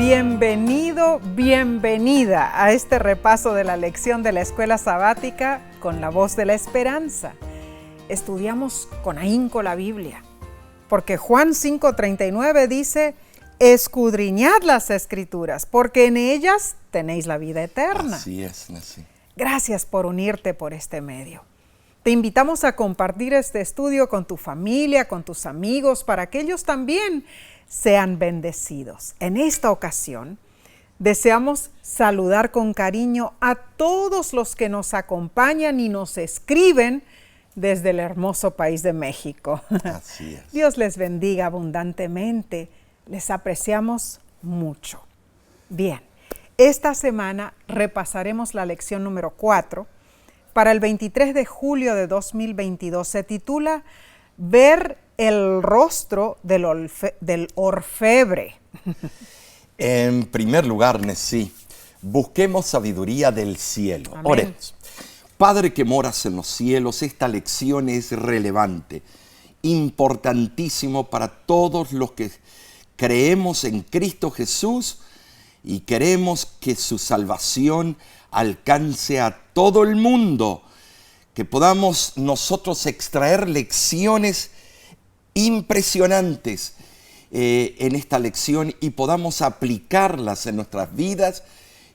Bienvenido, bienvenida a este repaso de la lección de la Escuela Sabática con la voz de la esperanza. Estudiamos con ahínco la Biblia, porque Juan 5:39 dice: escudriñad las Escrituras, porque en ellas tenéis la vida eterna. Así es, Nancy. Gracias por unirte por este medio. Te invitamos a compartir este estudio con tu familia, con tus amigos, para que ellos también sean bendecidos. En esta ocasión, deseamos saludar con cariño a todos los que nos acompañan y nos escriben desde el hermoso país de México. Así es. Dios les bendiga abundantemente. Les apreciamos mucho. Bien, esta semana repasaremos la lección número 4 para el 23 de julio de 2022. Se titula Ver el rostro del orfebre. En primer lugar, Nancy, busquemos sabiduría del cielo. Amén. Oremos. Padre que moras en los cielos, esta lección es relevante, importantísimo para todos los que creemos en Cristo Jesús y queremos que su salvación alcance a todo el mundo, que podamos nosotros extraer lecciones impresionantes en esta lección y podamos aplicarlas en nuestras vidas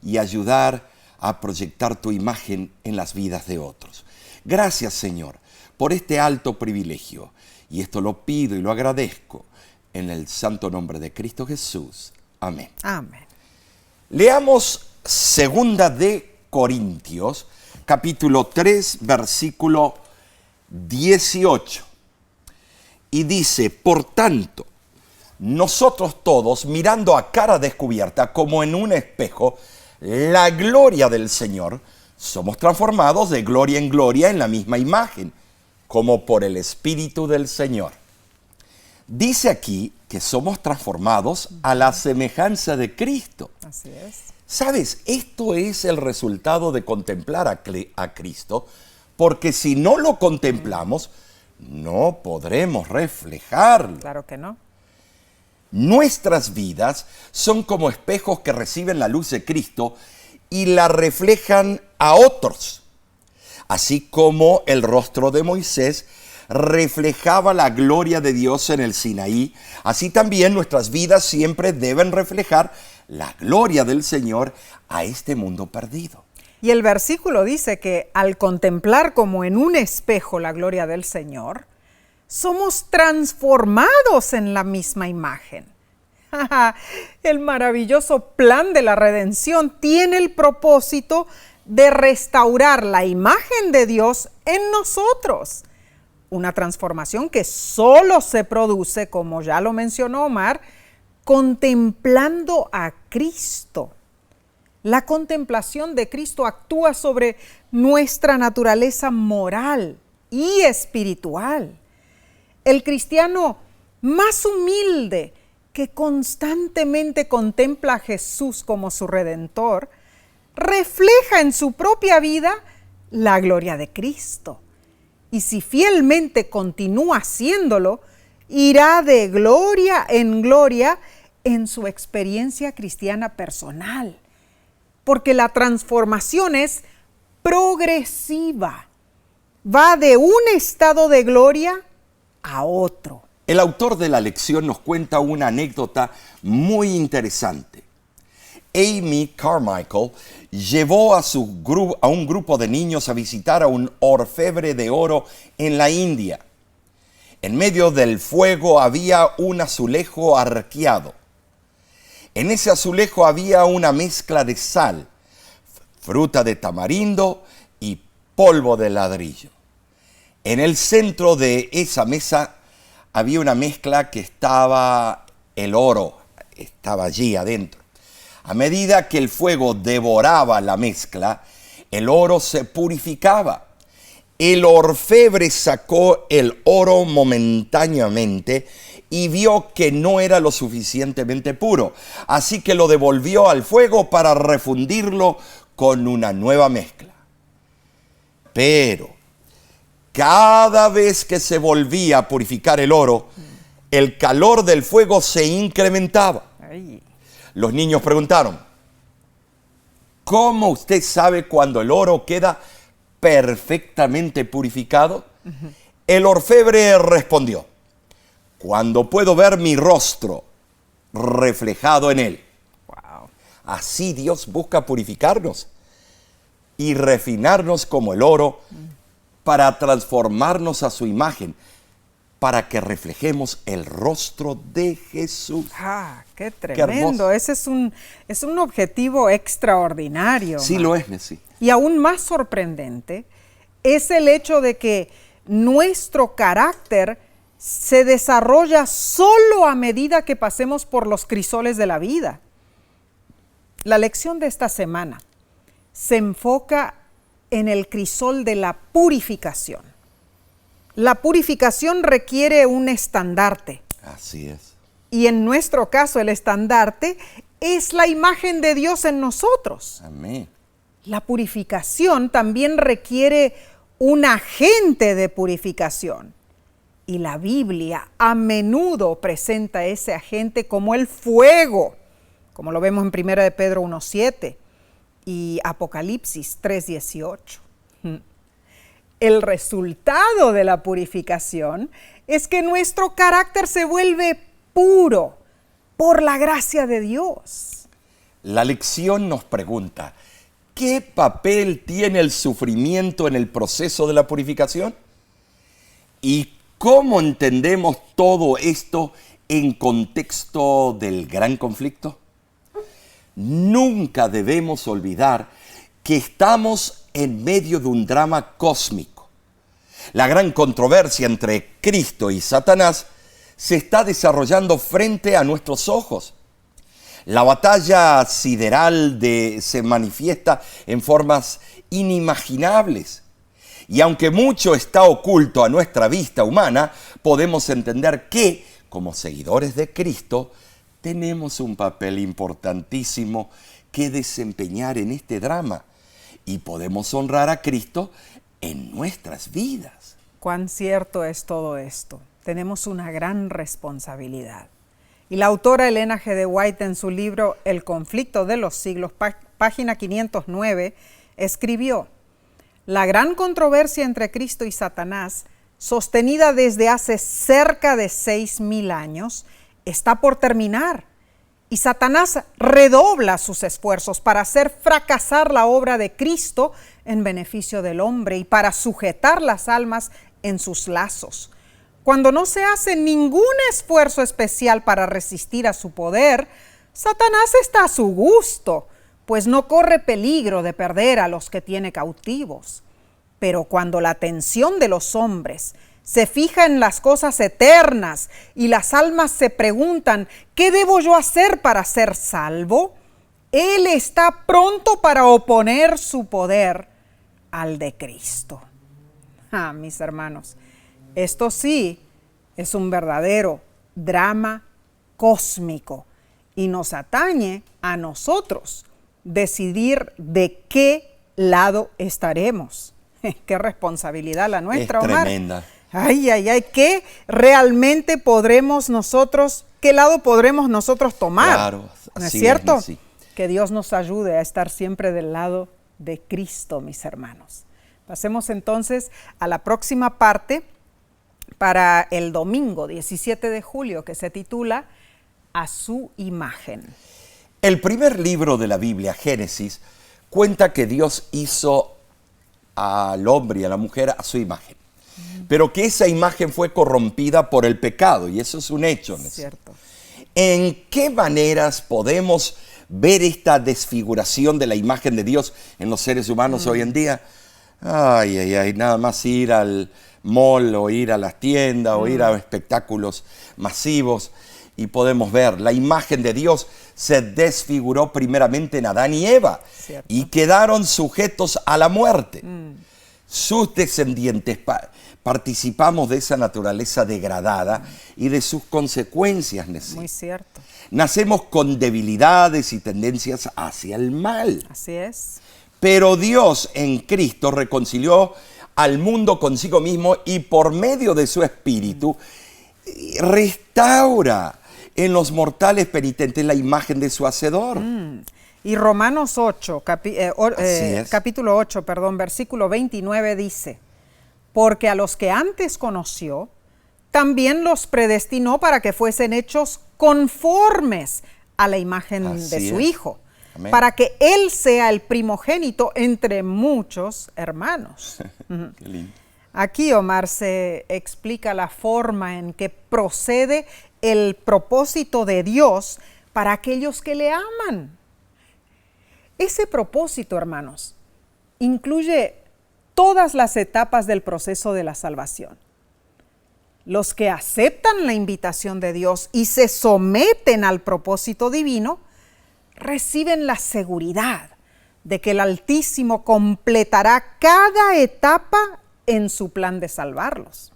y ayudar a proyectar tu imagen en las vidas de otros. Gracias, Señor, por este alto privilegio, y esto lo pido y lo agradezco en el santo nombre de Cristo Jesús. Amén. Amén. Leamos Segunda de Corintios, capítulo 3, versículo 18. Y dice: por tanto, nosotros todos, mirando a cara descubierta como en un espejo la gloria del Señor, somos transformados de gloria en gloria en la misma imagen, como por el Espíritu del Señor. Dice aquí que somos transformados a la semejanza de Cristo. Así es. ¿Sabes? Esto es el resultado de contemplar a Cristo, porque si no lo contemplamos, no podremos reflejarlo. Claro que no. Nuestras vidas son como espejos que reciben la luz de Cristo y la reflejan a otros. Así como el rostro de Moisés reflejaba la gloria de Dios en el Sinaí, así también nuestras vidas siempre deben reflejar la gloria del Señor a este mundo perdido. Y el versículo dice que al contemplar como en un espejo la gloria del Señor, somos transformados en la misma imagen. El maravilloso plan de la redención tiene el propósito de restaurar la imagen de Dios en nosotros. Una transformación que solo se produce, como ya lo mencionó Omar, contemplando a Cristo. La contemplación de Cristo actúa sobre nuestra naturaleza moral y espiritual. El cristiano más humilde que constantemente contempla a Jesús como su Redentor, refleja en su propia vida la gloria de Cristo. Y si fielmente continúa haciéndolo, irá de gloria en su experiencia cristiana personal. Porque la transformación es progresiva. Va de un estado de gloria a otro. El autor de la lección nos cuenta una anécdota muy interesante. Amy Carmichael llevó a un grupo de niños a visitar a un orfebre de oro en la India. En medio del fuego había un azulejo arqueado. En ese azulejo había una mezcla de sal, fruta de tamarindo y polvo de ladrillo. En el centro de esa mesa había una mezcla que estaba el oro, estaba allí adentro. A medida que el fuego devoraba la mezcla, el oro se purificaba. El orfebre sacó el oro momentáneamente y vio que no era lo suficientemente puro, así que lo devolvió al fuego para refundirlo con una nueva mezcla. Pero cada vez que se volvía a purificar el oro, el calor del fuego se incrementaba. Ay. Los niños preguntaron, ¿cómo usted sabe cuando el oro queda perfectamente purificado? El orfebre respondió, cuando puedo ver mi rostro reflejado en él. Wow. Así Dios busca purificarnos y refinarnos como el oro para transformarnos a su imagen, para que reflejemos el rostro de Jesús. Qué Qué tremendo. hermoso. Ese es un objetivo extraordinario. Sí Omar. lo es, Messi. Y aún más sorprendente es el hecho de que nuestro carácter se desarrolla solo a medida que pasemos por los crisoles de la vida. La lección de esta semana se enfoca en el crisol de la purificación. La purificación requiere un estandarte. Así es. Y en nuestro caso el estandarte es la imagen de Dios en nosotros. Amén. La purificación también requiere un agente de purificación. Y la Biblia a menudo presenta ese agente como el fuego, como lo vemos en 1 de Pedro 1:7 y Apocalipsis 3:18. El resultado de la purificación es que nuestro carácter se vuelve puro por la gracia de Dios. La lección nos pregunta, ¿qué papel tiene el sufrimiento en el proceso de la purificación? ¿Y cómo entendemos todo esto en contexto del gran conflicto? Nunca debemos olvidar que estamos en medio de un drama cósmico. La gran controversia entre Cristo y Satanás se está desarrollando frente a nuestros ojos. La batalla sideral se manifiesta en formas inimaginables. Y aunque mucho está oculto a nuestra vista humana, podemos entender que, como seguidores de Cristo, tenemos un papel importantísimo que desempeñar en este drama y podemos honrar a Cristo en nuestras vidas. Cuán cierto es todo esto. Tenemos una gran responsabilidad. Y la autora Elena G. de White, en su libro El conflicto de los siglos, página 509, escribió: la gran controversia entre Cristo y Satanás, sostenida desde hace cerca de 6,000 años, está por terminar. Y Satanás redobla sus esfuerzos para hacer fracasar la obra de Cristo en beneficio del hombre y para sujetar las almas en sus lazos. Cuando no se hace ningún esfuerzo especial para resistir a su poder, Satanás está a su gusto, pues no corre peligro de perder a los que tiene cautivos. Pero cuando la atención de los hombres se fija en las cosas eternas y las almas se preguntan, ¿qué debo yo hacer para ser salvo? Él está pronto para oponer su poder al de Cristo. Mis hermanos, esto sí es un verdadero drama cósmico y nos atañe a nosotros decidir de qué lado estaremos. Qué responsabilidad la nuestra, Es Omar. tremenda. ¿Qué realmente podremos nosotros, qué lado podremos nosotros tomar? Claro, ¿No es así cierto? es, sí. Que Dios nos ayude a estar siempre del lado de Cristo, mis hermanos. Pasemos entonces a la próxima parte para el domingo 17 de julio, que se titula A su imagen. El primer libro de la Biblia, Génesis, cuenta que Dios hizo al hombre y a la mujer a su imagen, pero que esa imagen fue corrompida por el pecado, y eso es un hecho. Cierto. ¿En qué maneras podemos ver esta desfiguración de la imagen de Dios en los seres humanos hoy en día? Nada más ir al mall o ir a las tiendas o ir a espectáculos masivos y podemos ver la imagen de Dios se desfiguró primeramente en Adán y Eva. Cierto. Y quedaron sujetos a la muerte. Sus descendientes participamos de esa naturaleza degradada y de sus consecuencias. Muy cierto. Nacemos con debilidades y tendencias hacia el mal. Así es. Pero Dios en Cristo reconcilió al mundo consigo mismo y por medio de su Espíritu restaura en los mortales penitentes la imagen de su Hacedor. Y Romanos 8, es. capítulo 8, perdón, versículo 29 dice, porque a los que antes conoció, también los predestinó para que fuesen hechos conformes a la imagen Así de su es. Hijo, Amén. para que Él sea el primogénito entre muchos hermanos. Qué lindo. Aquí, Omar, se explica la forma en que procede el propósito de Dios para aquellos que le aman. Ese propósito, hermanos, incluye todas las etapas del proceso de la salvación. Los que aceptan la invitación de Dios y se someten al propósito divino, reciben la seguridad de que el Altísimo completará cada etapa en su plan de salvarlos.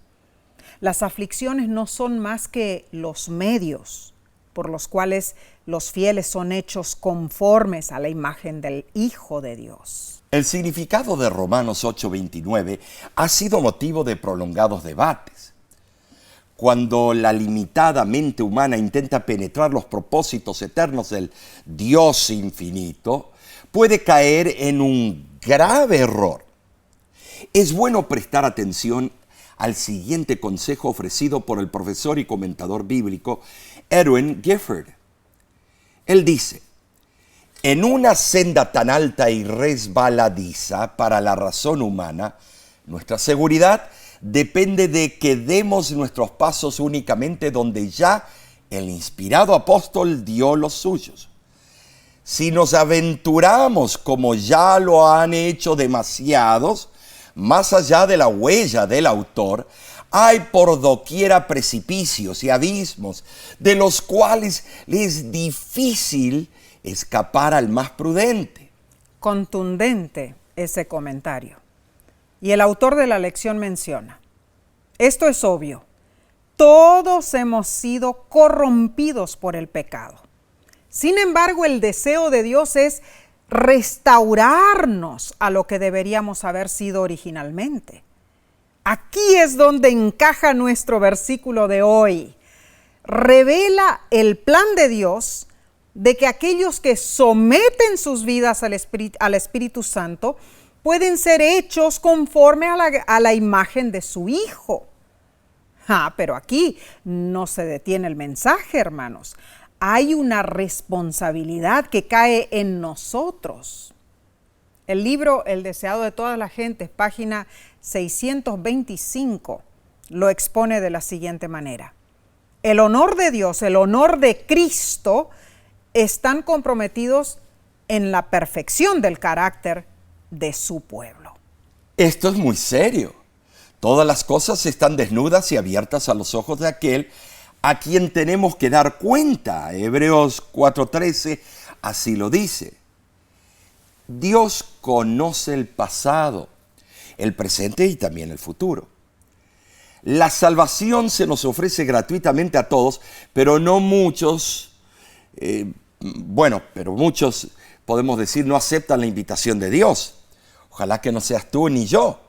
Las aflicciones no son más que los medios por los cuales los fieles son hechos conformes a la imagen del Hijo de Dios. El significado de Romanos 8:29 ha sido motivo de prolongados debates. Cuando la limitada mente humana intenta penetrar los propósitos eternos del Dios infinito, puede caer en un grave error. Es bueno prestar atención al siguiente consejo ofrecido por el profesor y comentador bíblico Edwin Gifford. Él dice, en una senda tan alta y resbaladiza para la razón humana, nuestra seguridad depende de que demos nuestros pasos únicamente donde ya el inspirado apóstol dio los suyos. Si nos aventuramos como ya lo han hecho demasiados, más allá de la huella del autor, hay por doquiera precipicios y abismos de los cuales le es difícil escapar al más prudente. Contundente ese comentario. Y el autor de la lección menciona, esto es obvio, todos hemos sido corrompidos por el pecado. Sin embargo, el deseo de Dios es restaurarnos a lo que deberíamos haber sido originalmente. Aquí es donde encaja nuestro versículo de hoy. Revela el plan de Dios de que aquellos que someten sus vidas al Espíritu Santo pueden ser hechos conforme a la imagen de su Hijo. Pero aquí no se detiene el mensaje, hermanos. Hay una responsabilidad que cae en nosotros. El libro El deseado de todas las gentes, página 625, lo expone de la siguiente manera. El honor de Dios, el honor de Cristo, están comprometidos en la perfección del carácter de su pueblo. Esto es muy serio. Todas las cosas están desnudas y abiertas a los ojos de aquel a quien tenemos que dar cuenta. Hebreos 4:13 así lo dice. Dios conoce el pasado, el presente y también el futuro. La salvación se nos ofrece gratuitamente a todos, pero no muchos, pero muchos podemos decir no aceptan la invitación de Dios. Ojalá que no seas tú ni yo.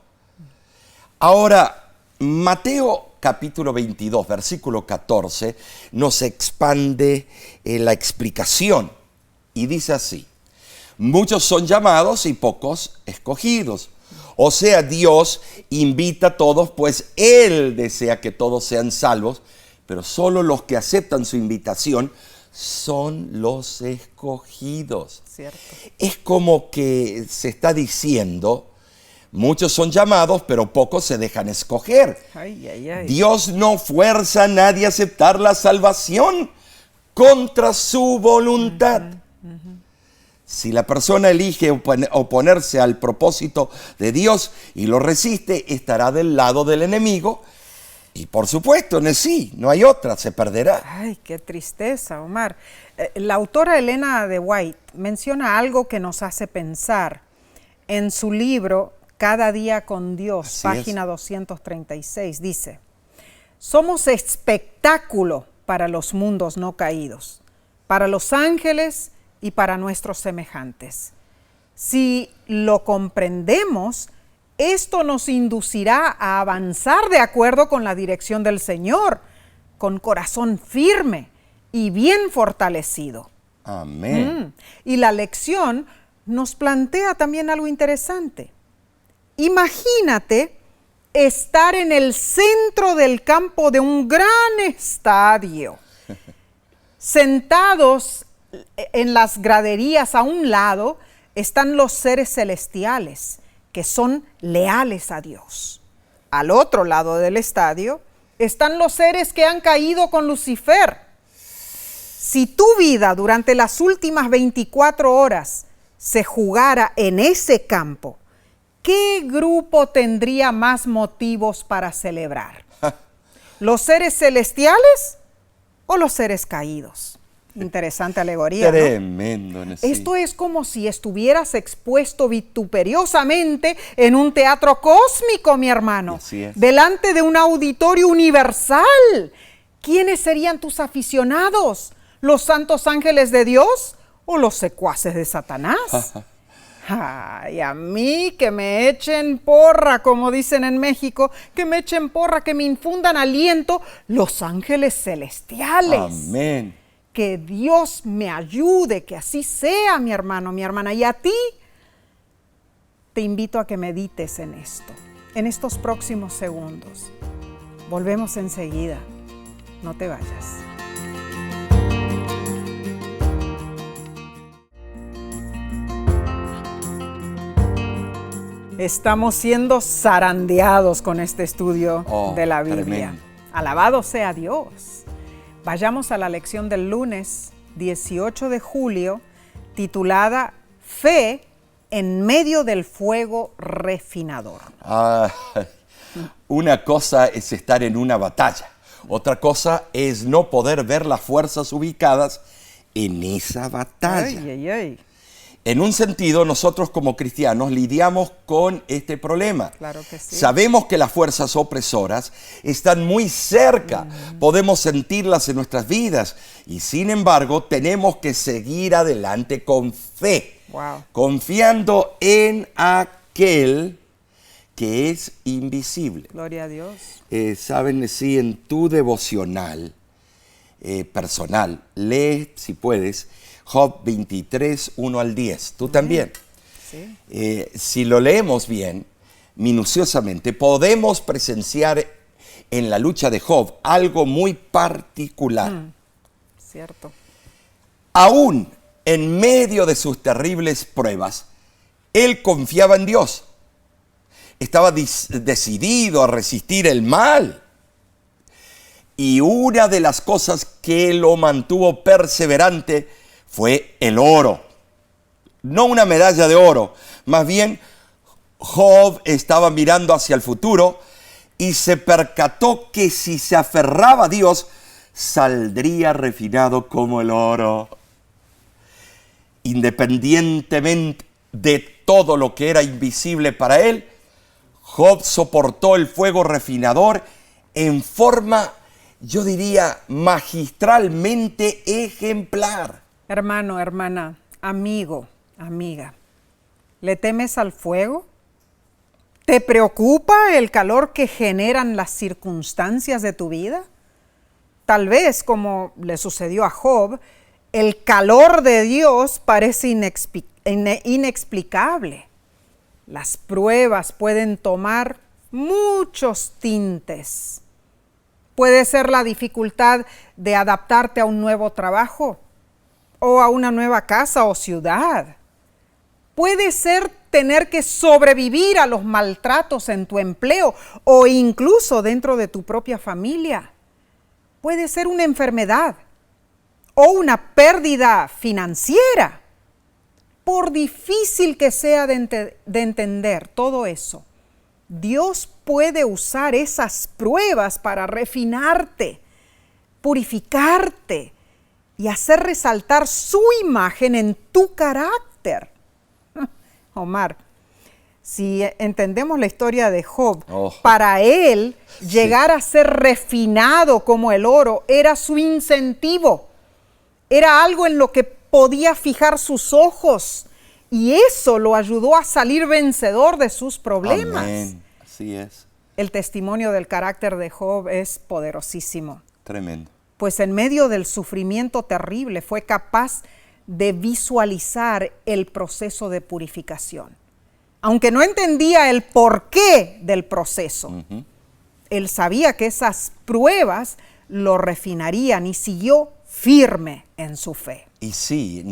Ahora, Mateo capítulo 22, versículo 14, nos expande la explicación y dice así: muchos son llamados y pocos escogidos. O sea, Dios invita a todos, pues Él desea que todos sean salvos, pero solo los que aceptan su invitación son los escogidos. Cierto. Es como que se está diciendo, muchos son llamados, pero pocos se dejan escoger. Ay, ay, ay. Dios no fuerza a nadie a aceptar la salvación contra su voluntad. Si la persona elige oponerse al propósito de Dios y lo resiste, estará del lado del enemigo. Y por supuesto, no hay otra, se perderá. Ay, qué tristeza, Omar. La autora Elena de White menciona algo que nos hace pensar en su libro Cada día con Dios, Así página 236. Dice, somos espectáculo para los mundos no caídos, para los ángeles y para nuestros semejantes. Si lo comprendemos, esto nos inducirá a avanzar de acuerdo con la dirección del Señor, con corazón firme y bien fortalecido. Amén. Y la lección nos plantea también algo interesante. Imagínate estar en el centro del campo de un gran estadio, sentados en las graderías a un lado están los seres celestiales que son leales a Dios. Al otro lado del estadio están los seres que han caído con Lucifer. Si tu vida durante las últimas 24 horas se jugara en ese campo, ¿qué grupo tendría más motivos para celebrar? ¿Los seres celestiales o los seres caídos? Interesante alegoría, ¿no? Tremendo. Sí. Esto es como si estuvieras expuesto vituperiosamente en un teatro cósmico, mi hermano, Así es. delante de un auditorio universal. ¿Quiénes serían tus aficionados? ¿Los santos ángeles de Dios o los secuaces de Satanás? Ay, a mí que me echen porra, como dicen en México, que me echen porra, que me infundan aliento los ángeles celestiales. Amén. Que Dios me ayude, que así sea, mi hermano, mi hermana. Y a ti te invito a que medites en esto, en estos próximos segundos. Volvemos enseguida. No te vayas. Estamos siendo zarandeados con este estudio de la Biblia. Tremendo. Alabado sea Dios. Vayamos a la lección del lunes 18 de julio, titulada Fe en medio del fuego refinador. Una cosa es estar en una batalla, otra cosa es no poder ver las fuerzas ubicadas en esa batalla. Ay, ay, ay. En un sentido, nosotros como cristianos lidiamos con este problema. Claro que sí. Sabemos que las fuerzas opresoras están muy cerca, podemos sentirlas en nuestras vidas y sin embargo tenemos que seguir adelante con fe, Wow. confiando en aquel que es invisible. Gloria a Dios. Saben, si en tu devocional personal, lee si puedes Job 23, 1 al 10. Tú también. Sí. Si lo leemos bien, minuciosamente, podemos presenciar en la lucha de Job algo muy particular. Cierto. Aún en medio de sus terribles pruebas, él confiaba en Dios. Estaba decidido a resistir el mal. Y una de las cosas que lo mantuvo perseverante fue el oro. No una medalla de oro, más bien Job estaba mirando hacia el futuro y se percató que si se aferraba a Dios, saldría refinado como el oro. Independientemente de todo lo que era invisible para él, Job soportó el fuego refinador en forma, yo diría, magistralmente ejemplar. Hermano, hermana, amigo, amiga, ¿le temes al fuego? ¿Te preocupa el calor que generan las circunstancias de tu vida? Tal vez, como le sucedió a Job, el calor de Dios parece inexplicable. Las pruebas pueden tomar muchos tintes. Puede ser la dificultad de adaptarte a un nuevo trabajo o a una nueva casa o ciudad. Puede ser tener que sobrevivir a los maltratos en tu empleo o incluso dentro de tu propia familia. Puede ser una enfermedad o una pérdida financiera. Por difícil que sea de entender todo eso, Dios puede usar esas pruebas para refinarte, purificarte y hacer resaltar su imagen en tu carácter. Omar, si entendemos la historia de Job, para él llegar a ser refinado como el oro era su incentivo. Era algo en lo que podía fijar sus ojos y eso lo ayudó a salir vencedor de sus problemas. Amén. Así es. El testimonio del carácter de Job es poderosísimo. Tremendo. pues en medio del sufrimiento terrible fue capaz de visualizar el proceso de purificación. Aunque no entendía el porqué del proceso, él sabía que esas pruebas lo refinarían y siguió firme en su fe. Y sí,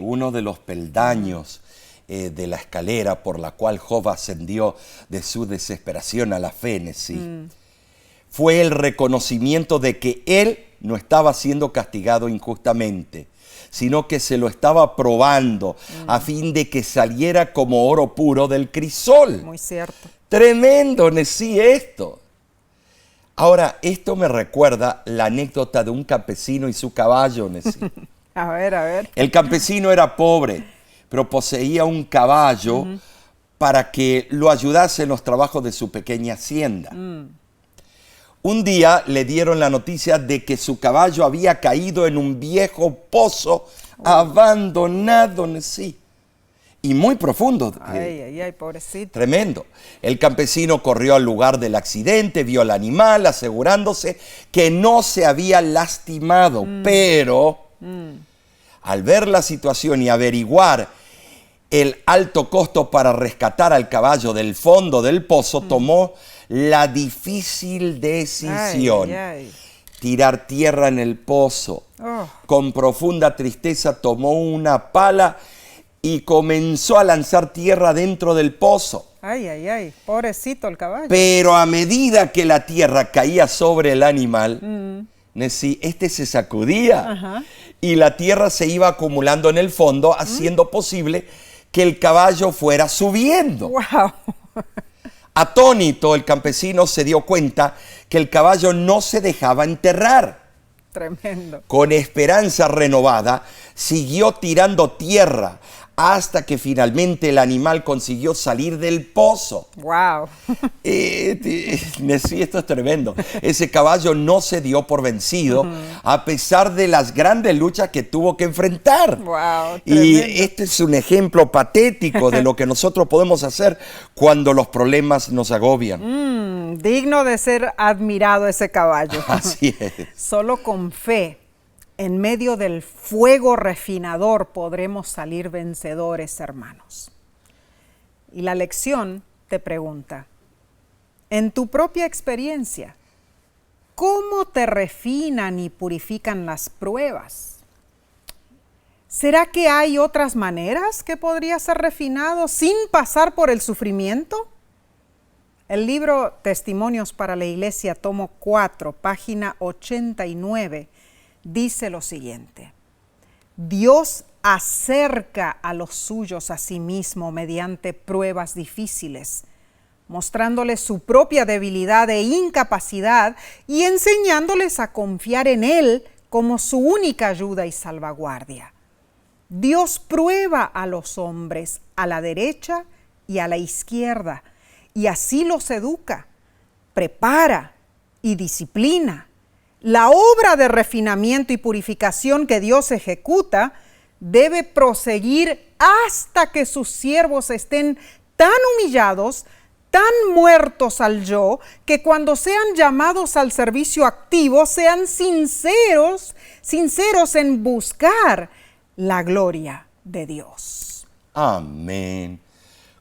uno de los peldaños de la escalera por la cual Job ascendió de su desesperación a la fe, fue el reconocimiento de que él no estaba siendo castigado injustamente, sino que se lo estaba probando a fin de que saliera como oro puro del crisol. Muy cierto. Tremendo, esto. Ahora, esto me recuerda la anécdota de un campesino y su caballo, A ver. El campesino era pobre, pero poseía un caballo para que lo ayudase en los trabajos de su pequeña hacienda. Un día le dieron la noticia de que su caballo había caído en un viejo pozo abandonado, y muy profundo. Ay, pobrecito. Tremendo. El campesino corrió al lugar del accidente, vio al animal, asegurándose que no se había lastimado, pero al ver la situación y averiguar el alto costo para rescatar al caballo del fondo del pozo, tomó la difícil decisión. Tirar tierra en el pozo. Con profunda tristeza tomó una pala y comenzó a lanzar tierra dentro del pozo. Pobrecito el caballo. Pero a medida que la tierra caía sobre el animal, este se sacudía y la tierra se iba acumulando en el fondo, haciendo posible que el caballo fuera subiendo. ¡Wow! Atónito, el campesino se dio cuenta que el caballo no se dejaba enterrar. Tremendo. Con esperanza renovada, siguió tirando tierra hasta que finalmente el animal consiguió salir del pozo. ¡Wow! Esto es tremendo. Ese caballo no se dio por vencido a pesar de las grandes luchas que tuvo que enfrentar. ¡Wow! Y este es un ejemplo patético de lo que nosotros podemos hacer cuando los problemas nos agobian. Digno de ser admirado ese caballo. Así es. Solo con fe, en medio del fuego refinador, podremos salir vencedores, hermanos. Y la lección te pregunta, en tu propia experiencia, ¿cómo te refinan y purifican las pruebas? ¿Será que hay otras maneras que podría ser refinado sin pasar por el sufrimiento? El libro Testimonios para la Iglesia, tomo 4, página 89, dice lo siguiente: Dios acerca a los suyos a sí mismo mediante pruebas difíciles, mostrándoles su propia debilidad e incapacidad y enseñándoles a confiar en Él como su única ayuda y salvaguardia. Dios prueba a los hombres a la derecha y a la izquierda, y así los educa, prepara y disciplina. La obra de refinamiento y purificación que Dios ejecuta debe proseguir hasta que sus siervos estén tan humillados, tan muertos al yo, que cuando sean llamados al servicio activo sean sinceros en buscar la gloria de Dios. Amén.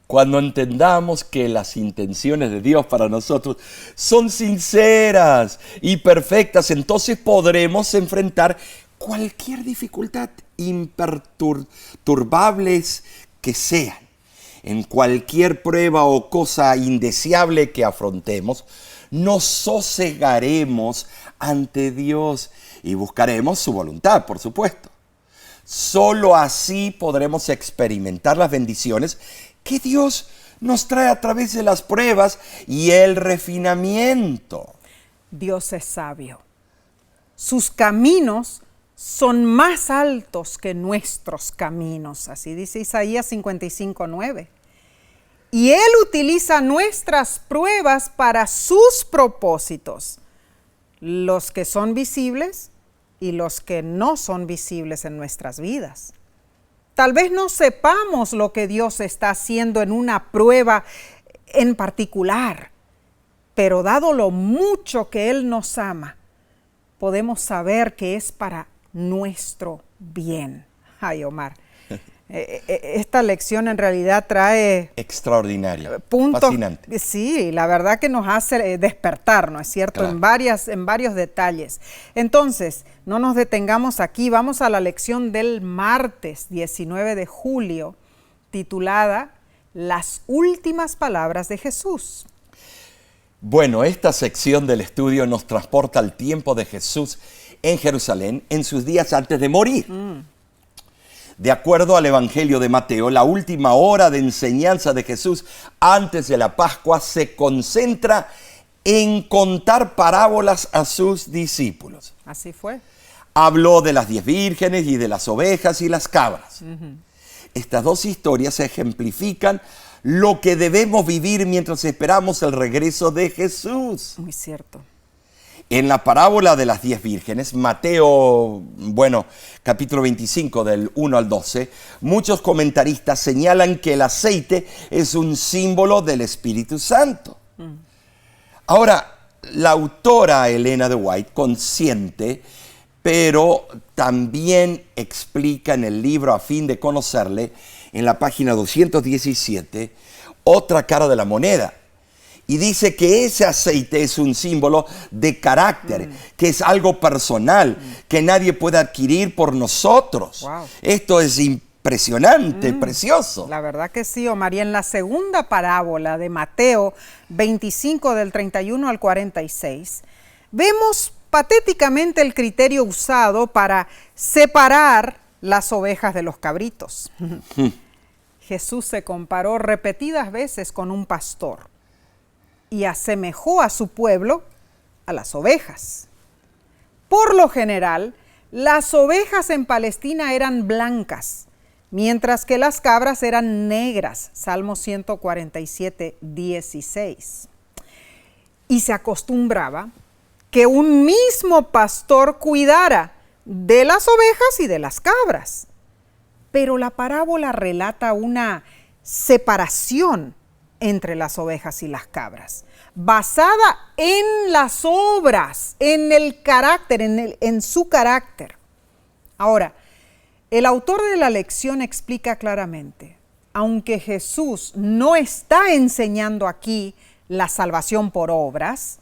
Cuando entendamos que las intenciones de Dios para nosotros son sinceras y perfectas, entonces podremos enfrentar cualquier dificultad, imperturbables que sean. En cualquier prueba o cosa indeseable que afrontemos, nos sosegaremos ante Dios y buscaremos su voluntad, por supuesto. Solo así podremos experimentar las bendiciones que Dios nos trae a través de las pruebas y el refinamiento. Dios es sabio. Sus caminos son más altos que nuestros caminos. Así dice Isaías 55:9. Y Él utiliza nuestras pruebas para sus propósitos, los que son visibles y los que no son visibles en nuestras vidas. Tal vez no sepamos lo que Dios está haciendo en una prueba en particular, pero dado lo mucho que Él nos ama, podemos saber que es para nuestro bien. Ay, Omar, esta lección en realidad trae extraordinaria, puntos, fascinante. sí, la verdad que nos hace despertar, ¿no es cierto? Claro. En varios detalles. Entonces, no nos detengamos aquí, vamos a la lección del martes 19 de julio, titulada Las últimas palabras de Jesús. Bueno, esta sección del estudio nos transporta al tiempo de Jesús en Jerusalén en sus días antes de morir. De acuerdo al Evangelio de Mateo, la última hora de enseñanza de Jesús antes de la Pascua se concentra en contar parábolas a sus discípulos. Así fue. Habló de las 10 vírgenes y de las ovejas y las cabras. Estas dos historias ejemplifican lo que debemos vivir mientras esperamos el regreso de Jesús. Muy cierto. En la parábola de las 10 vírgenes, Mateo, capítulo 25 del 1 al 12, muchos comentaristas señalan que el aceite es un símbolo del Espíritu Santo. Ahora, la autora Elena de White consiente, pero también explica en el libro A fin de conocerle, en la página 217, otra cara de la moneda. Y dice que ese aceite es un símbolo de carácter, que es algo personal, que nadie puede adquirir por nosotros. Wow. Esto es impresionante, precioso. La verdad que sí, Omar. Y en la segunda parábola de Mateo 25 del 31 al 46, vemos patéticamente el criterio usado para separar las ovejas de los cabritos. Jesús se comparó repetidas veces con un pastor y asemejó a su pueblo a las ovejas. Por lo general, las ovejas en Palestina eran blancas, mientras que las cabras eran negras. Salmo 147, 16. Y se acostumbraba que un mismo pastor cuidara de las ovejas y de las cabras. Pero la parábola relata una separación entre las ovejas y las cabras, basada en las obras, en el carácter, en su carácter. Ahora, el autor de la lección explica claramente, aunque Jesús no está enseñando aquí la salvación por obras,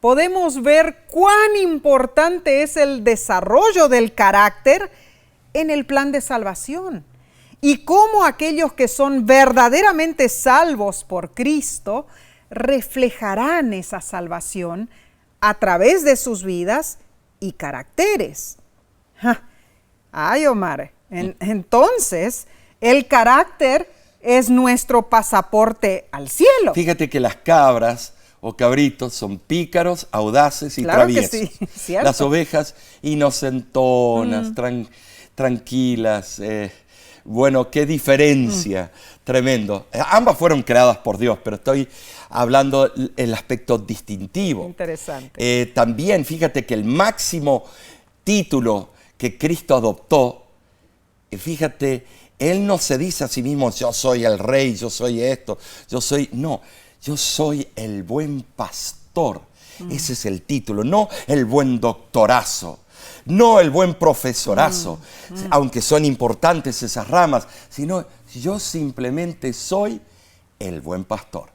podemos ver cuán importante es el desarrollo del carácter en el plan de salvación. Y cómo aquellos que son verdaderamente salvos por Cristo reflejarán esa salvación a través de sus vidas y caracteres. Ay, Omar, entonces el carácter es nuestro pasaporte al cielo. Fíjate que las cabras o cabritos son pícaros, audaces y claro traviesos. Que sí, ¿cierto? Las ovejas inocentonas, tranquilas. Bueno, qué diferencia, tremendo. Ambas fueron creadas por Dios, pero estoy hablando el aspecto distintivo. Interesante. También fíjate que el máximo título que Cristo adoptó, fíjate, Él no se dice a sí mismo, yo soy el rey, yo soy esto, yo soy el buen pastor. Ese es el título, no el buen doctorazo. No el buen profesorazo, aunque son importantes esas ramas, sino yo simplemente soy el buen pastor.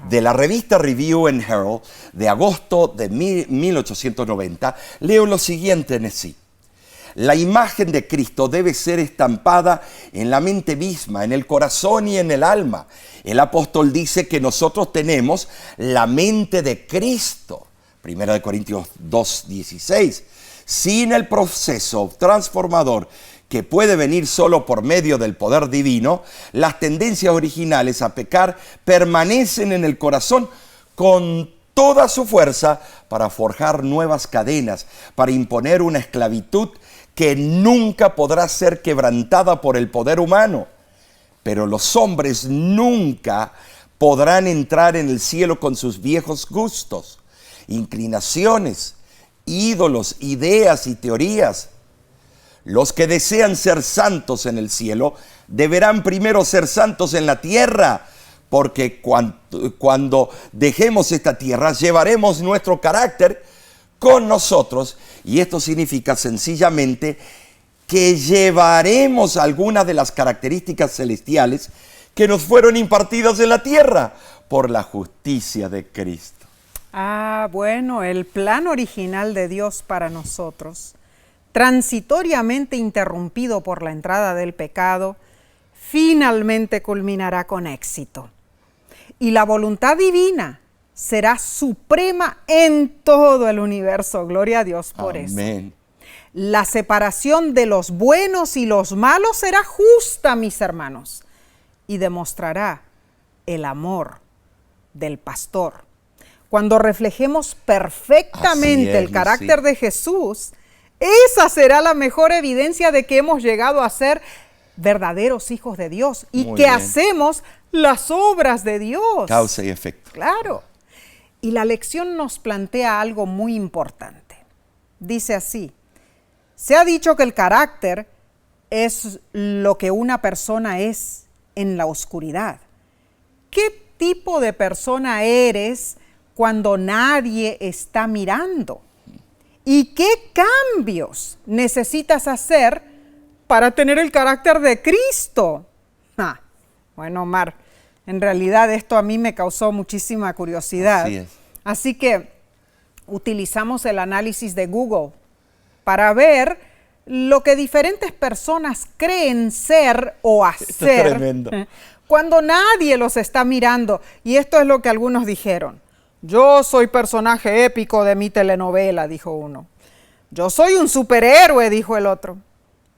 De la revista Review and Herald de agosto de 1890, leo lo siguiente en sí. La imagen de Cristo debe ser estampada en la mente misma, en el corazón y en el alma. El apóstol dice que nosotros tenemos la mente de Cristo. 1 Corintios 2:16. Sin el proceso transformador que puede venir solo por medio del poder divino, las tendencias originales a pecar permanecen en el corazón con toda su fuerza para forjar nuevas cadenas, para imponer una esclavitud que nunca podrá ser quebrantada por el poder humano. Pero los hombres nunca podrán entrar en el cielo con sus viejos gustos, inclinaciones, ídolos, ideas y teorías. Los que desean ser santos en el cielo deberán primero ser santos en la tierra, porque cuando dejemos esta tierra llevaremos nuestro carácter con nosotros, y esto significa sencillamente que llevaremos algunas de las características celestiales que nos fueron impartidas en la tierra por la justicia de Cristo. Bueno, el plan original de Dios para nosotros, transitoriamente interrumpido por la entrada del pecado, finalmente culminará con éxito. Y la voluntad divina será suprema en todo el universo. Gloria a Dios por eso. La separación de los buenos y los malos será justa, mis hermanos, y demostrará el amor del pastor. Cuando reflejemos perfectamente el carácter de Jesús, esa será la mejor evidencia de que hemos llegado a ser verdaderos hijos de Dios y que hacemos las obras de Dios. Causa y efecto. Claro. Y la lección nos plantea algo muy importante. Dice así: se ha dicho que el carácter es lo que una persona es en la oscuridad. ¿Qué tipo de persona eres cuando nadie está mirando? ¿Y qué cambios necesitas hacer para tener el carácter de Cristo? Bueno, Omar, en realidad esto a mí me causó muchísima curiosidad. Así es. Así que utilizamos el análisis de Google para ver lo que diferentes personas creen ser o hacer. Esto es tremendo. Cuando nadie los está mirando. Y esto es lo que algunos dijeron. Yo soy personaje épico de mi telenovela, dijo uno. Yo soy un superhéroe, dijo el otro.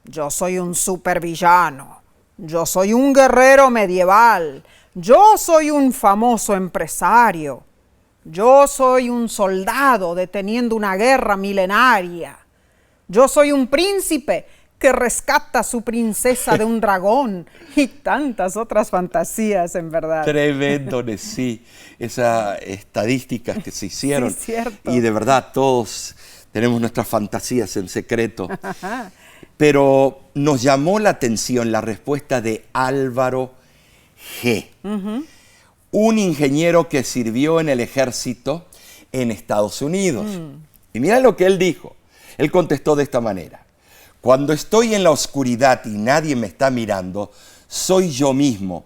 Yo soy un supervillano. Yo soy un guerrero medieval. Yo soy un famoso empresario. Yo soy un soldado deteniendo una guerra milenaria. Yo soy un príncipe que rescata a su princesa de un dragón y tantas otras fantasías, en verdad. Tremendo, sí, esas estadísticas que se hicieron. Sí, cierto. Y de verdad todos tenemos nuestras fantasías en secreto. Pero nos llamó la atención la respuesta de Álvaro G., un ingeniero que sirvió en el ejército en Estados Unidos. Y mira lo que él dijo. Él contestó de esta manera: cuando estoy en la oscuridad y nadie me está mirando, soy yo mismo.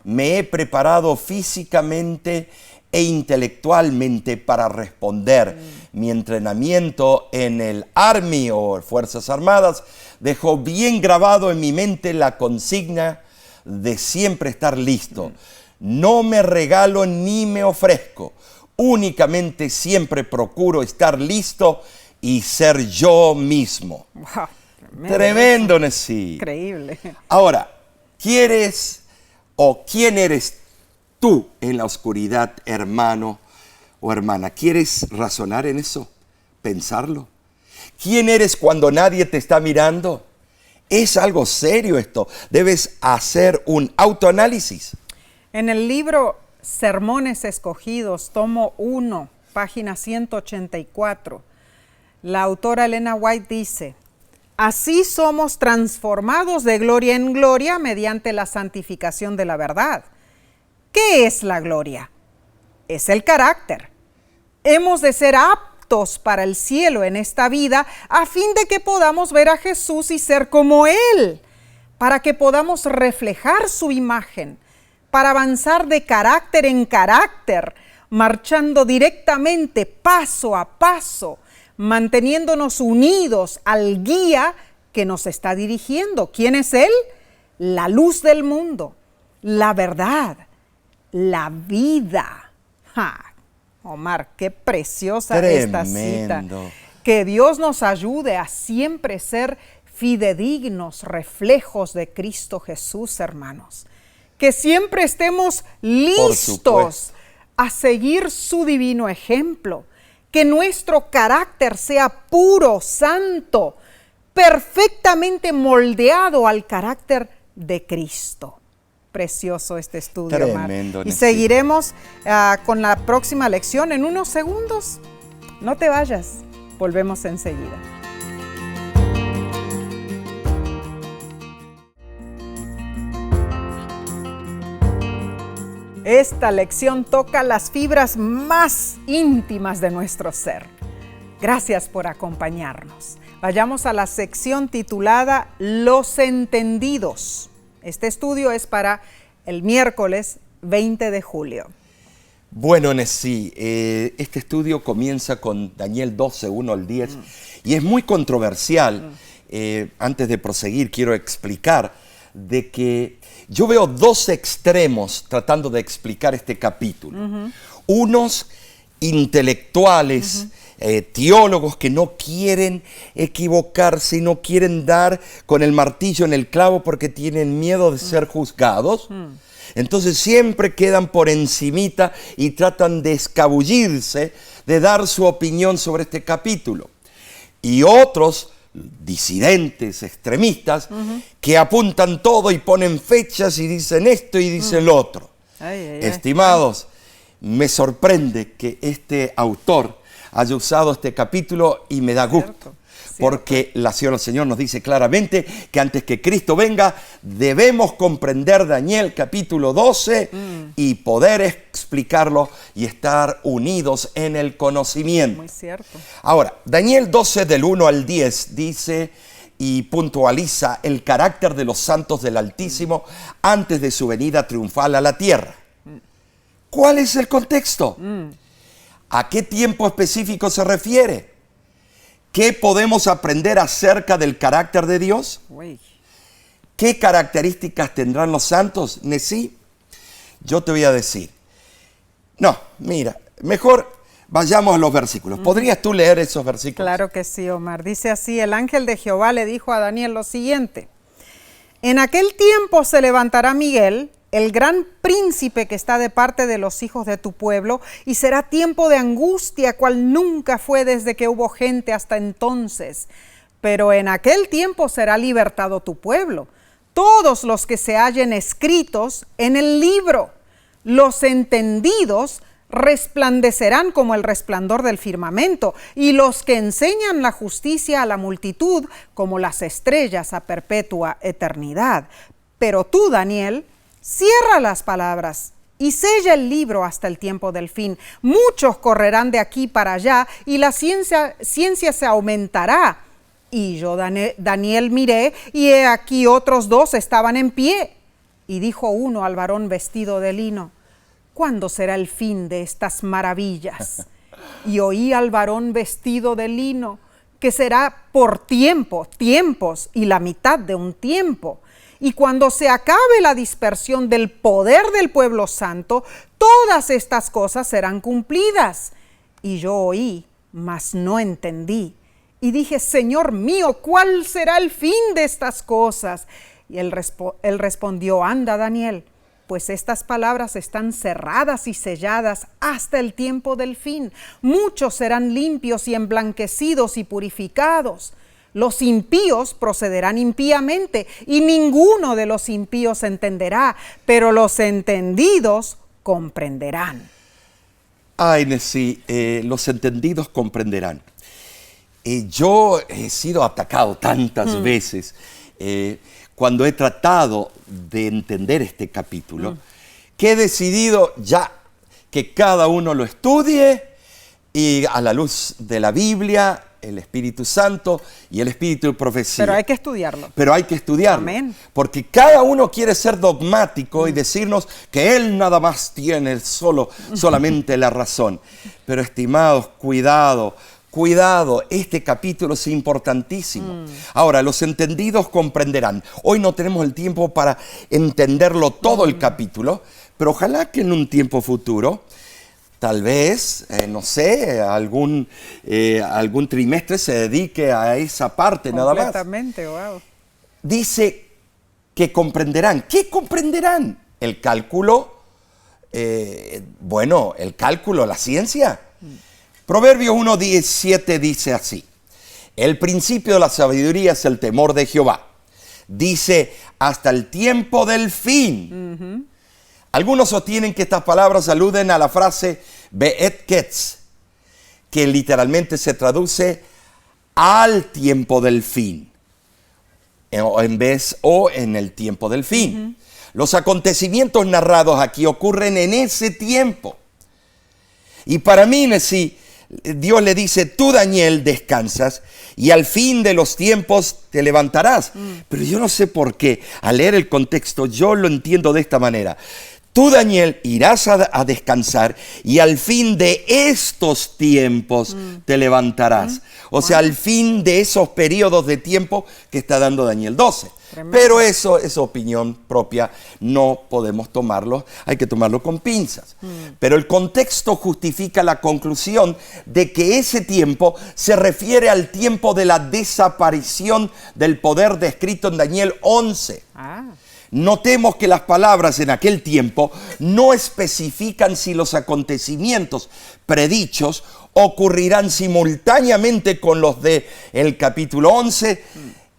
Me he preparado físicamente e intelectualmente para responder. Mi entrenamiento en el Army o Fuerzas Armadas dejó bien grabado en mi mente la consigna de siempre estar listo. No me regalo ni me ofrezco. Únicamente siempre procuro estar listo y ser yo mismo. Wow, tremendo, sí. Increíble. Ahora, ¿quieres o quién eres tú en la oscuridad, hermano o hermana? ¿Quieres razonar en eso? ¿Pensarlo? ¿Quién eres cuando nadie te está mirando? Es algo serio esto. Debes hacer un autoanálisis. En el libro Sermones Escogidos, tomo 1, página 184, la autora Elena White dice: así somos transformados de gloria en gloria mediante la santificación de la verdad. ¿Qué es la gloria? Es el carácter. Hemos de ser aptos para el cielo en esta vida a fin de que podamos ver a Jesús y ser como Él, para que podamos reflejar su imagen, para avanzar de carácter en carácter, marchando directamente paso a paso, manteniéndonos unidos al guía que nos está dirigiendo. ¿Quién es Él? La luz del mundo, la verdad, la vida. Omar, qué preciosa esta cita. Que Dios nos ayude a siempre ser fidedignos reflejos de Cristo Jesús, hermanos. Que siempre estemos listos a seguir su divino ejemplo. Que nuestro carácter sea puro, santo, perfectamente moldeado al carácter de Cristo. Precioso este estudio, tremendo, Omar. Y seguiremos con la próxima lección en unos segundos. No te vayas, volvemos enseguida. Esta lección toca las fibras más íntimas de nuestro ser. Gracias por acompañarnos. Vayamos a la sección titulada Los Entendidos. Este estudio es para el miércoles 20 de julio. Bueno, Nesí, este estudio comienza con Daniel 12, 1 al 10, y es muy controversial. Antes de proseguir, quiero explicar de que yo veo dos extremos tratando de explicar este capítulo. Unos intelectuales, teólogos que no quieren equivocarse y no quieren dar con el martillo en el clavo porque tienen miedo de ser juzgados. Entonces siempre quedan por encimita y tratan de escabullirse, de dar su opinión sobre este capítulo. Y otros disidentes, extremistas, que apuntan todo y ponen fechas y dicen esto y dicen lo otro. Estimados, me sorprende que este autor haya usado este capítulo y me da gusto. Porque la Señora del Señor nos dice claramente que antes que Cristo venga debemos comprender Daniel capítulo 12 y poder explicarlo y estar unidos en el conocimiento. Muy cierto. Ahora, Daniel 12 del 1 al 10 dice y puntualiza el carácter de los santos del Altísimo antes de su venida triunfal a la tierra. ¿Cuál es el contexto? ¿A qué tiempo específico se refiere? ¿Qué podemos aprender acerca del carácter de Dios? ¿Qué características tendrán los santos? Nesí, yo te voy a decir. No, mira, mejor vayamos a los versículos. ¿Podrías tú leer esos versículos? Claro que sí, Omar. Dice así: el ángel de Jehová le dijo a Daniel lo siguiente: en aquel tiempo se levantará Miguel, el gran príncipe que está de parte de los hijos de tu pueblo, y será tiempo de angustia, cual nunca fue desde que hubo gente hasta entonces. Pero en aquel tiempo será libertado tu pueblo, todos los que se hallen escritos en el libro. Los entendidos resplandecerán como el resplandor del firmamento, y los que enseñan la justicia a la multitud como las estrellas a perpetua eternidad. Pero tú, Daniel, cierra las palabras y sella el libro hasta el tiempo del fin. Muchos correrán de aquí para allá y la ciencia se aumentará. Y yo, Daniel, miré y he aquí otros dos estaban en pie. Y dijo uno al varón vestido de lino: ¿cuándo será el fin de estas maravillas? Y oí al varón vestido de lino que será por tiempos y la mitad de un tiempo. Y cuando se acabe la dispersión del poder del pueblo santo, todas estas cosas serán cumplidas. Y yo oí, mas no entendí. Y dije: Señor mío, ¿cuál será el fin de estas cosas? Y él respondió: anda, Daniel, pues estas palabras están cerradas y selladas hasta el tiempo del fin. Muchos serán limpios y emblanquecidos y purificados. Los impíos procederán impíamente y ninguno de los impíos entenderá, pero los entendidos comprenderán. Ay, Nesí, los entendidos comprenderán. Yo he sido atacado tantas veces cuando he tratado de entender este capítulo, que he decidido ya que cada uno lo estudie y a la luz de la Biblia, el Espíritu Santo y el Espíritu de profecía. Pero hay que estudiarlo. Pero hay que estudiarlo. Amén. Porque cada uno quiere ser dogmático y decirnos que él nada más tiene solamente la razón. Pero estimados, cuidado, este capítulo es importantísimo. Ahora, los entendidos comprenderán. Hoy no tenemos el tiempo para entenderlo todo el capítulo, pero ojalá que en un tiempo futuro, tal vez, no sé, algún trimestre se dedique a esa parte nada más. Completamente, wow. Dice que comprenderán. ¿Qué comprenderán? El cálculo, el cálculo, la ciencia. Proverbios 1:17 dice así: el principio de la sabiduría es el temor de Jehová. Dice, hasta el tiempo del fin. Algunos sostienen que estas palabras aluden a la frase Be'et Ketz, que literalmente se traduce al tiempo del fin, en el tiempo del fin. Los acontecimientos narrados aquí ocurren en ese tiempo. Y para mí, Nesí, Dios le dice, tú Daniel descansas y al fin de los tiempos te levantarás. Pero yo no sé por qué, al leer el contexto, yo lo entiendo de esta manera. Tú, Daniel, irás a descansar y al fin de estos tiempos te levantarás. O sea, al fin de esos periodos de tiempo que está dando Daniel 12. Tremendo. Pero eso es opinión propia, no podemos tomarlo, hay que tomarlo con pinzas. Pero el contexto justifica la conclusión de que ese tiempo se refiere al tiempo de la desaparición del poder descrito en Daniel 11. Notemos que las palabras en aquel tiempo no especifican si los acontecimientos predichos ocurrirán simultáneamente con los del capítulo 11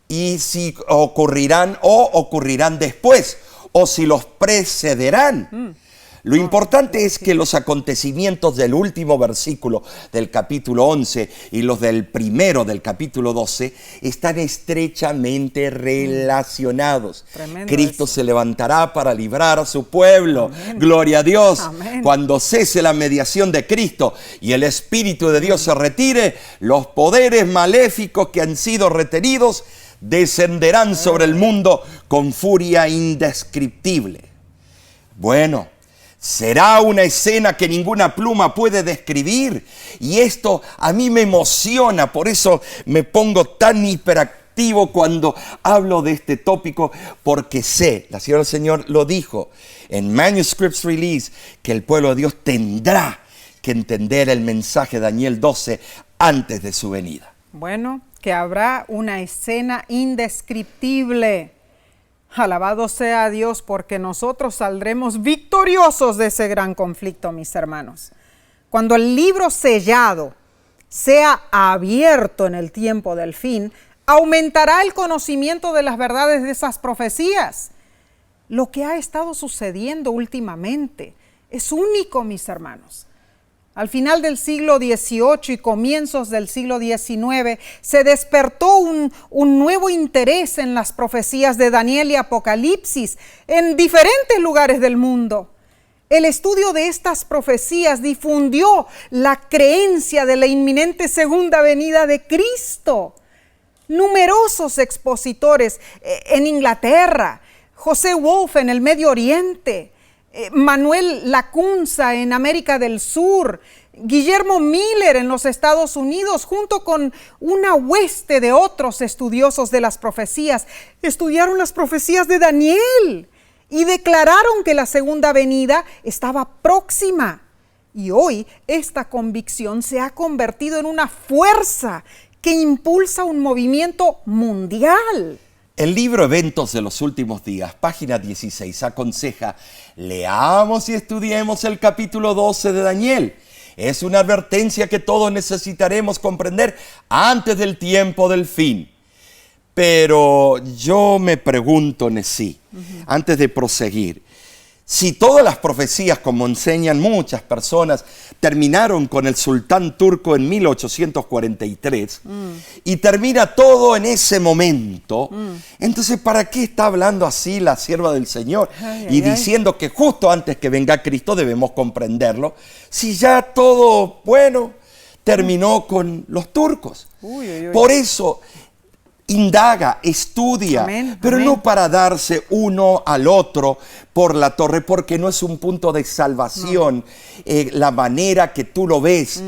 y si ocurrirán o ocurrirán después o si los precederán. Lo importante es que los acontecimientos del último versículo del capítulo 11 y los del primero del capítulo 12 están estrechamente relacionados. Tremendo Cristo eso. se levantará para librar a su pueblo. Amén. Gloria a Dios. Amén. Cuando cese la mediación de Cristo y el Espíritu de Dios se retire, los poderes maléficos que han sido retenidos descenderán sobre el mundo con furia indescriptible. Bueno, será una escena que ninguna pluma puede describir. Y esto a mí me emociona, por eso me pongo tan hiperactivo cuando hablo de este tópico, porque sé, la Señora del Señor lo dijo en Manuscripts Release, que el pueblo de Dios tendrá que entender el mensaje de Daniel 12 antes de su venida. Bueno, que habrá una escena indescriptible. Alabado sea Dios, porque nosotros saldremos victoriosos de ese gran conflicto, mis hermanos. Cuando el libro sellado sea abierto en el tiempo del fin, aumentará el conocimiento de las verdades de esas profecías. Lo que ha estado sucediendo últimamente es único, mis hermanos. Al final del siglo XVIII y comienzos del siglo XIX se despertó un nuevo interés en las profecías de Daniel y Apocalipsis en diferentes lugares del mundo. El estudio de estas profecías difundió la creencia de la inminente segunda venida de Cristo. Numerosos expositores en Inglaterra, José Wolf en el Medio Oriente, Manuel Lacunza en América del Sur, Guillermo Miller en los Estados Unidos, junto con una hueste de otros estudiosos de las profecías, estudiaron las profecías de Daniel y declararon que la segunda venida estaba próxima. Y hoy esta convicción se ha convertido en una fuerza que impulsa un movimiento mundial. El libro Eventos de los Últimos Días, página 16, aconseja: leamos y estudiemos el capítulo 12 de Daniel. Es una advertencia que todos necesitaremos comprender antes del tiempo del fin. Pero yo me pregunto, Nesí, antes de proseguir, si todas las profecías, como enseñan muchas personas, terminaron con el sultán turco en 1843 y termina todo en ese momento, entonces ¿para qué está hablando así la sierva del Señor? Y diciendo que justo antes que venga Cristo debemos comprenderlo, si ya todo, bueno, terminó con los turcos. Por eso indaga, estudia, amén, pero amén. no para darse uno al otro por la torre, porque no es un punto de salvación la manera que tú lo ves.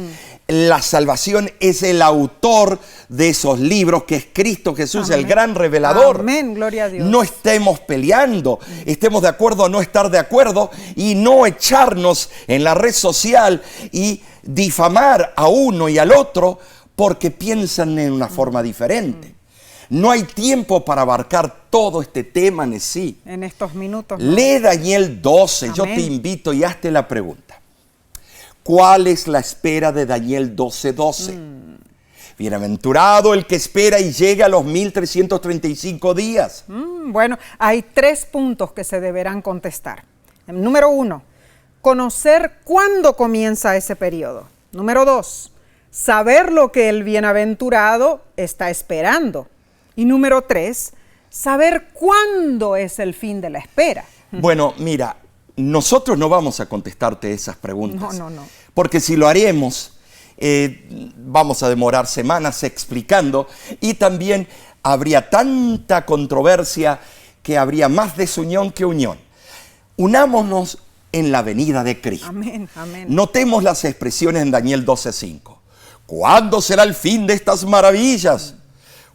La salvación es el autor de esos libros, que es Cristo Jesús, amén. El gran revelador. Amén, gloria a Dios. No estemos peleando, estemos de acuerdo o no estar de acuerdo, y no echarnos en la red social y difamar a uno y al otro porque piensan en una forma diferente. No hay tiempo para abarcar todo este tema en sí. En estos minutos. ¿no? Lee Daniel 12. Amén. Yo te invito y hazte la pregunta. ¿Cuál es la espera de Daniel 12:12? Bienaventurado el que espera y llega a los 1335 días. Bueno, hay 3 puntos que se deberán contestar. Número 1, conocer cuándo comienza ese periodo. Número 2, saber lo que el bienaventurado está esperando. Y número 3, saber cuándo es el fin de la espera. Bueno, mira, nosotros no vamos a contestarte esas preguntas. No. Porque si lo haremos vamos a demorar semanas explicando, y también habría tanta controversia que habría más desunión que unión. Unámonos en la venida de Cristo. Amén, amén. Notemos las expresiones en Daniel 12:5. ¿Cuándo será el fin de estas maravillas?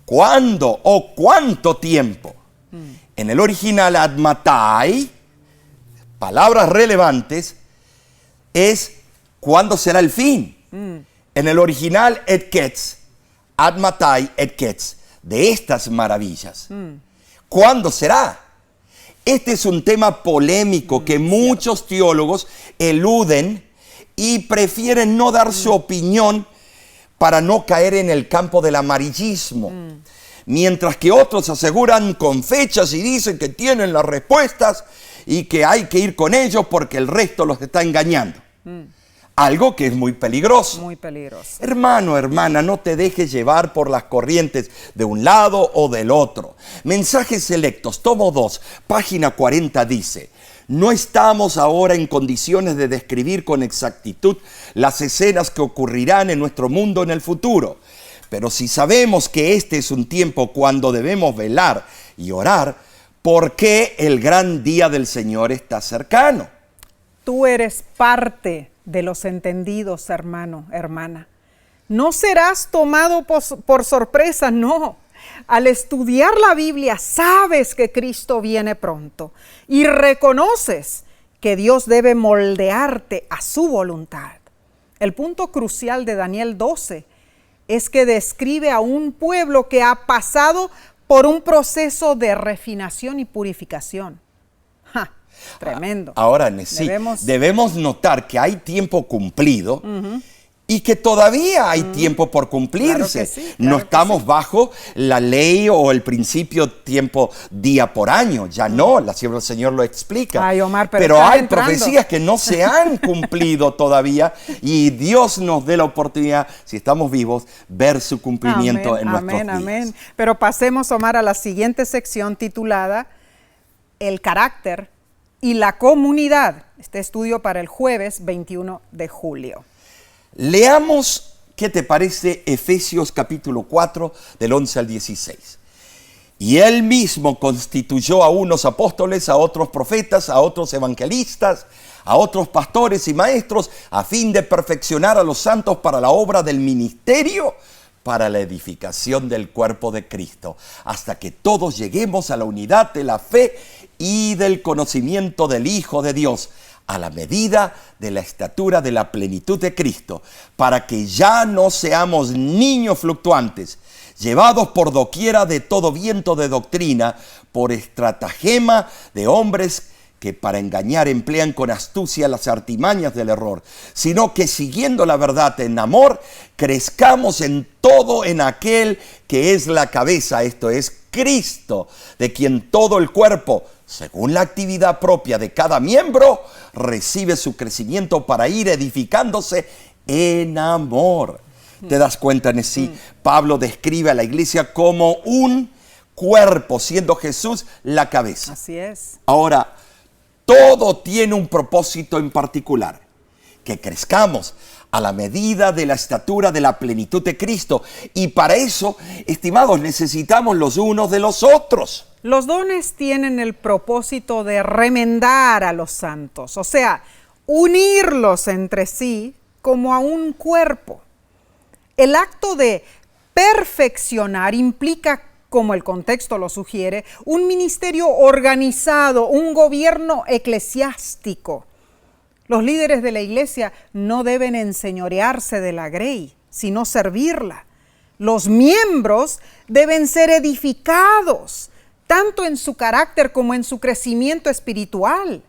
¿Cuándo o cuánto tiempo? En el original, admatai, palabras relevantes, es ¿cuándo será el fin? En el original, etketz, admatai etketz, de estas maravillas. ¿Cuándo será? Este es un tema polémico que muchos teólogos eluden y prefieren no dar su opinión para no caer en el campo del amarillismo. Mientras que otros aseguran con fechas y dicen que tienen las respuestas y que hay que ir con ellos porque el resto los está engañando. Algo que es muy peligroso. Muy peligroso. Hermano, hermana, no te dejes llevar por las corrientes de un lado o del otro. Mensajes Selectos, tomo 2, página 40 dice: no estamos ahora en condiciones de describir con exactitud las escenas que ocurrirán en nuestro mundo en el futuro. Pero si sabemos que este es un tiempo cuando debemos velar y orar, porque el gran día del Señor está cercano. Tú eres parte de los entendidos, hermano, hermana. No serás tomado por sorpresa, no. Al estudiar la Biblia sabes que Cristo viene pronto y reconoces que Dios debe moldearte a su voluntad. El punto crucial de Daniel 12 es que describe a un pueblo que ha pasado por un proceso de refinación y purificación. ¡Ja! Tremendo. Ahora, sí, debemos notar que hay tiempo cumplido y que todavía hay tiempo por cumplirse. Claro que sí, no estamos bajo la ley o el principio tiempo día por año. Ya no, la sierva del Señor lo explica. Ay, Omar, pero hay profecías que no se han cumplido todavía y Dios nos dé la oportunidad, si estamos vivos, ver su cumplimiento en nuestros días. Amén. Pero pasemos, Omar, a la siguiente sección titulada El carácter y la comunidad. Este estudio para el jueves 21 de julio. Leamos, ¿qué te parece? Efesios capítulo 4, del 11 al 16. Y él mismo constituyó a unos apóstoles, a otros profetas, a otros evangelistas, a otros pastores y maestros, a fin de perfeccionar a los santos para la obra del ministerio, para la edificación del cuerpo de Cristo, hasta que todos lleguemos a la unidad de la fe y del conocimiento del Hijo de Dios, a la medida de la estatura de la plenitud de Cristo, para que ya no seamos niños fluctuantes, llevados por doquiera de todo viento de doctrina, por estratagema de hombres que para engañar emplean con astucia las artimañas del error, sino que siguiendo la verdad en amor, crezcamos en todo en aquel que es la cabeza, esto es Cristo, de quien todo el cuerpo, según la actividad propia de cada miembro, recibe su crecimiento para ir edificándose en amor. ¿Te das cuenta, Nesí? Pablo describe a la iglesia como un cuerpo, siendo Jesús la cabeza. Así es. Ahora, todo tiene un propósito en particular, que crezcamos a la medida de la estatura de la plenitud de Cristo. Y para eso, estimados, necesitamos los unos de los otros. Los dones tienen el propósito de remendar a los santos, o sea, unirlos entre sí como a un cuerpo. El acto de perfeccionar implica, como el contexto lo sugiere, un ministerio organizado, un gobierno eclesiástico. Los líderes de la iglesia no deben enseñorearse de la grey, sino servirla. Los miembros deben ser edificados, tanto en su carácter como en su crecimiento espiritual.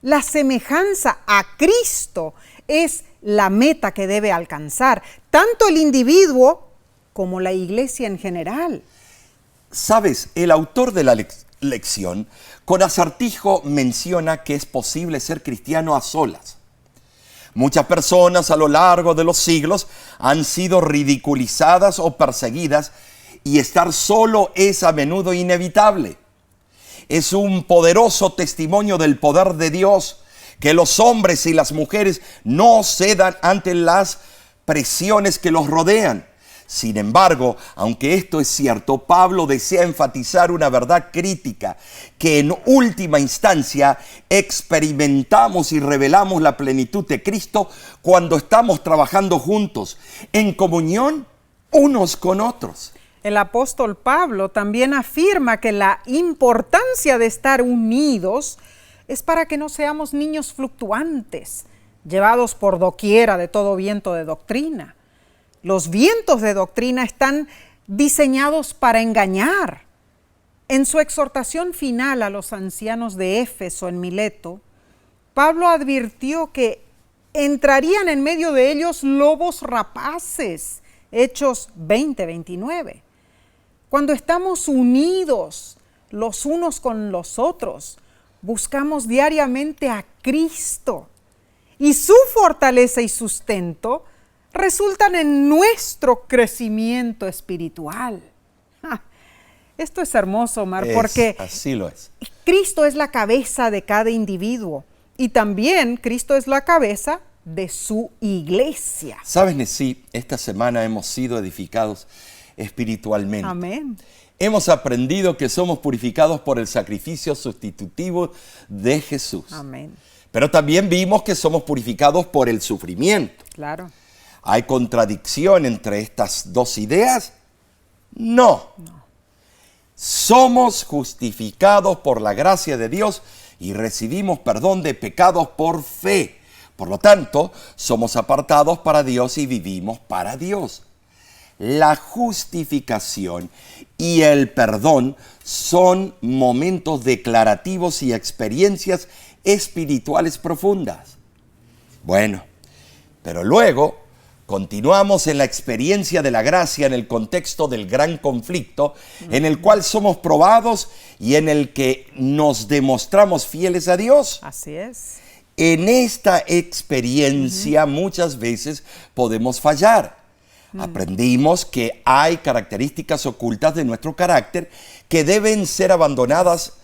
La semejanza a Cristo es la meta que debe alcanzar, tanto el individuo como la iglesia en general. Sabes, el autor de la lección con acertijo menciona que es posible ser cristiano a solas. Muchas personas a lo largo de los siglos han sido ridiculizadas o perseguidas, y estar solo es a menudo inevitable. Es un poderoso testimonio del poder de Dios que los hombres y las mujeres no cedan ante las presiones que los rodean. Sin embargo, aunque esto es cierto, Pablo desea enfatizar una verdad crítica, que en última instancia experimentamos y revelamos la plenitud de Cristo cuando estamos trabajando juntos, en comunión unos con otros. El apóstol Pablo también afirma que la importancia de estar unidos es para que no seamos niños fluctuantes, llevados por doquiera de todo viento de doctrina. Los vientos de doctrina están diseñados para engañar. En su exhortación final a los ancianos de Éfeso en Mileto, Pablo advirtió que entrarían en medio de ellos lobos rapaces, Hechos 20:29. Cuando estamos unidos los unos con los otros, buscamos diariamente a Cristo y su fortaleza y sustento resultan en nuestro crecimiento espiritual. Esto es hermoso, Omar, porque así lo es. Cristo es la cabeza de cada individuo y también Cristo es la cabeza de su iglesia. ¿Sabes, Nesí? Esta semana hemos sido edificados espiritualmente. Amén. Hemos aprendido que somos purificados por el sacrificio sustitutivo de Jesús. Amén. Pero también vimos que somos purificados por el sufrimiento. Claro. ¿Hay contradicción entre estas dos ideas? No. Somos justificados por la gracia de Dios y recibimos perdón de pecados por fe. Por lo tanto, somos apartados para Dios y vivimos para Dios. La justificación y el perdón son momentos declarativos y experiencias espirituales profundas. Bueno, pero luego continuamos en la experiencia de la gracia en el contexto del gran conflicto en el cual somos probados y en el que nos demostramos fieles a Dios. Así es. En esta experiencia muchas veces podemos fallar. Aprendimos que hay características ocultas de nuestro carácter que deben ser abandonadas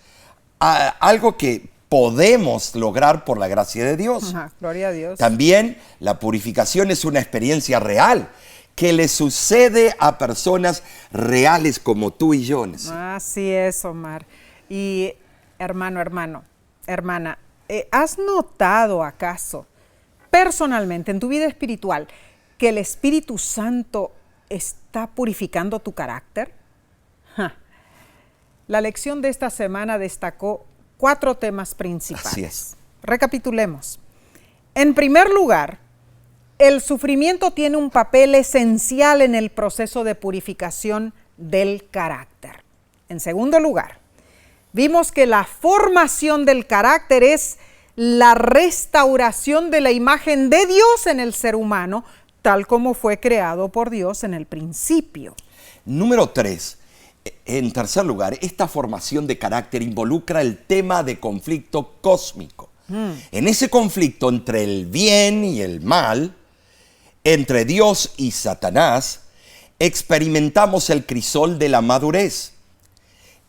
a algo que podemos lograr por la gracia de Dios. Ajá, gloria a Dios. También la purificación es una experiencia real que le sucede a personas reales como tú y yo. Así es, Omar. Y hermana, ¿has notado acaso personalmente en tu vida espiritual que el Espíritu Santo está purificando tu carácter? La lección de esta semana destacó 4 temas principales. Así es. Recapitulemos. En primer lugar, el sufrimiento tiene un papel esencial en el proceso de purificación del carácter. En segundo lugar, vimos que la formación del carácter es la restauración de la imagen de Dios en el ser humano, tal como fue creado por Dios en el principio. Número 3. En tercer lugar, esta formación de carácter involucra el tema de conflicto cósmico. En ese conflicto entre el bien y el mal, entre Dios y Satanás, experimentamos el crisol de la madurez.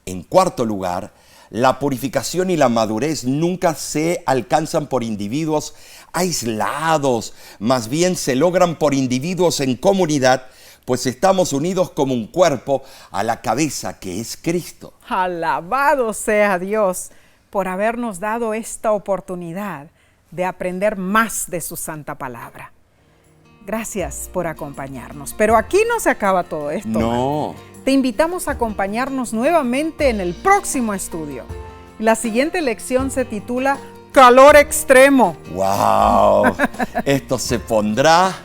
En cuarto lugar, la purificación y la madurez nunca se alcanzan por individuos aislados, más bien se logran por individuos en comunidad, pues estamos unidos como un cuerpo a la cabeza que es Cristo. Alabado sea Dios por habernos dado esta oportunidad de aprender más de su santa palabra. Gracias por acompañarnos. Pero aquí no se acaba todo esto. No. Te invitamos a acompañarnos nuevamente en el próximo estudio. La siguiente lección se titula Calor Extremo. ¡Wow! Esto se pondrá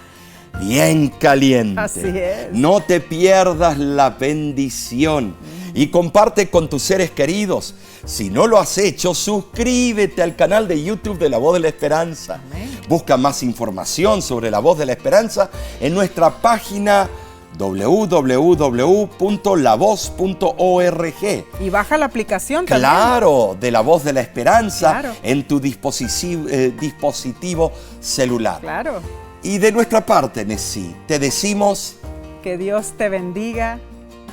bien caliente. Así es. No te pierdas la bendición y comparte con tus seres queridos. Si no lo has hecho, suscríbete al canal de YouTube de La Voz de la Esperanza. Amén. Busca más información sobre La Voz de la Esperanza en nuestra página www.lavoz.org. Y baja la aplicación también. Claro, de La Voz de la Esperanza, Claro. en tu dispositivo celular. Claro. Y de nuestra parte, Nesí, te decimos Que Dios te bendiga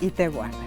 y te guarde.